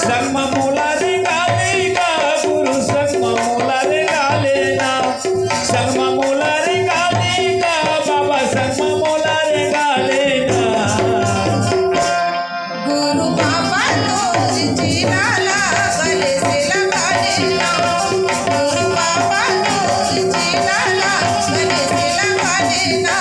संगमा मोला रे गालेगा गुरु संगमा मोला रे गालेना संगमा मोला रे गालेगा बाबा संगमा मोला रे गालेना गुरु बाबा रोज जीनाला गले से लगा लेना गुरु बाबा रोज जीनाला गले से लगा लेना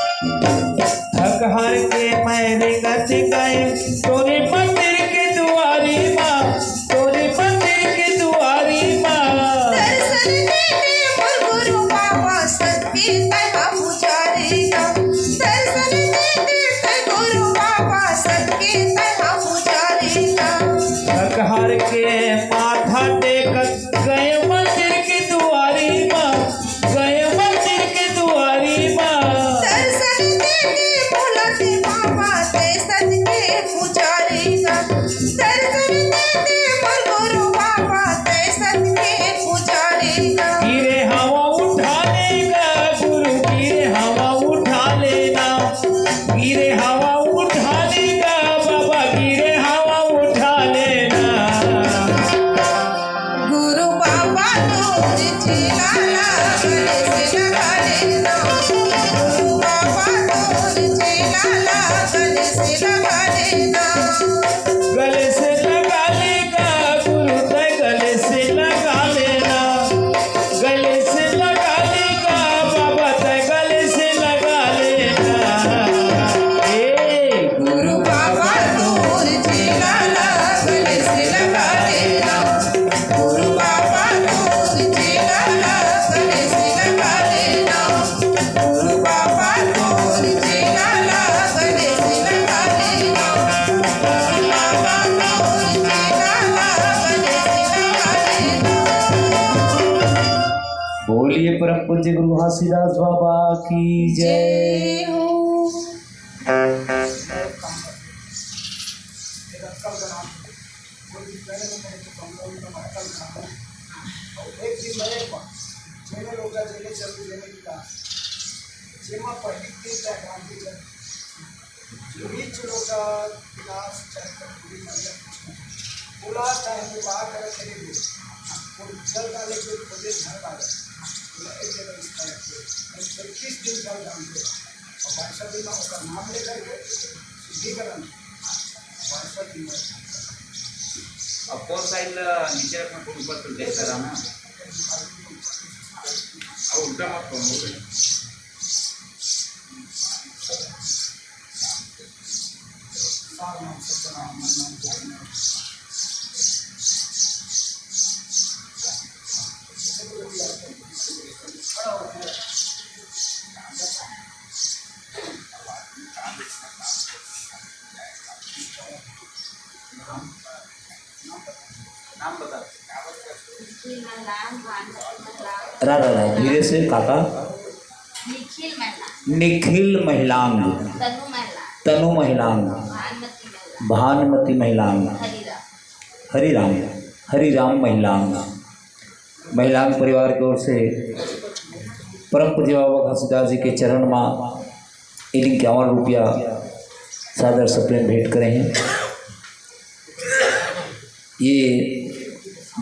थक हार के मैंने गच गए तोरे मंदिर के दुआरी माँ तोरे मंदिर के दुआरी माँ दर्शन देने पर गुरु बाबा सत्य तहा पुजारेगा दर्शन देने पर गुरु बाबा सत्य तहा पुजारेगा थक हार के माथा टेकत गए मंदिर के दुआरी माँ गए मंदिर के दुआरी माँ दर्शन देने बुलाते बाबा ते सत्य पुजारेगा दर्शन देने पर गुरु बाबा ते सत्य पुजारेगा गिरे हवा उठा लेगा गुरु गिरे हवा उठा लेना गिरे हवा उठा लेगा बाबा गिरे हवा उठा लेना गुरु बाबा रोज जीनाला गले से लगा लेना गुरु बाबा रोज जीनाला गले से लगा लेना गले से लगा लेगा गुरु तय गले से लगा लेना गले से लगा लेगा बाबा तय गले से लगा लेना गुरु बाबा रोज जीनाला गले से लगा लेना गुरु बाबा रोज जीनाला गले से लगा लेना गुरु बाबा रोज जीनाला गले से लगा लेना गुरु बाबा रोज जीनाला गले से लगा लेना बोलिए परम पूज्य गुरु घासीदास बाबा की जय। जय हो एक दिन मैंने लोग जगह चलती रहने की कहा जेमा पहली दिन का काम भी कर बीच लोग क्लास चलकर पूरी मजा पूरा टाइम में बाहर कर खरीदे और चल डाले के खोजे घर आ गए एक जगह इस तरह से 21 दिन का काम किया और 22 दिन उसका नाम लेकर के शुद्धिकरण 22 दिन अब कौन साइड नीचे रखना को ऊपर तो देख रहा ना अब उल्टा मत करो नाम सत्यनाम नाम गोविंद नाम बता रा धीरे से काका निखिल महिलांग तनु महिलांग भानुमति महिलांग हरिराम महिलांग महिलांग परिवार की ओर से परम पूज्य बाबा घासीदास जी के चरण में 51 रुपया सादर सप्लेन भेंट करे हैं। ये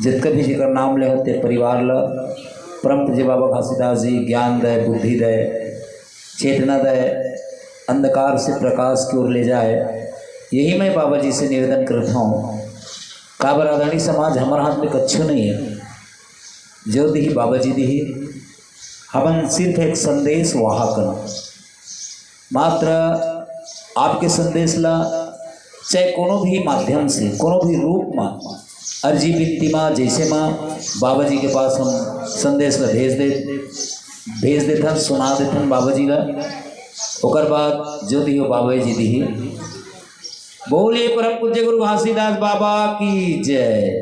जितका भी जिक्र नाम ले होते परिवार ल परम पूज्य बाबा घासीदास जी ज्ञान दय बुद्धि दय चेतना दय अंधकार से प्रकाश की ओर ले जाए, यही मैं बाबा जी से निवेदन करता हूँ। काबर आदरणी समाज हमारे हाथ में कच्छु नहीं है, जो दी बाबा जी दी हम सिर्फ एक संदेश वाहक मात्र आपके संदेश ला चाहे कोनो भी माध्यम से कोनो भी रूप में अर्जी विनती माँ जैसे माँ बाबा जी के पास हम संदेश ला भेज देथन सुना देथन बाबा जी ला, ओकर बाद जो दी हो बाबा जी दी। बोलिए परम पूज्य गुरु घासीदास बाबा की जय।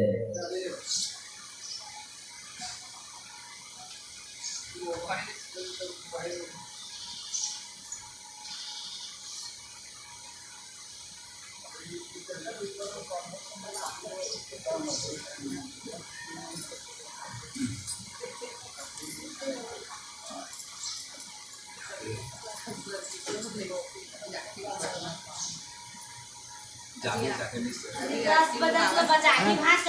10 बजा के बजा के भाष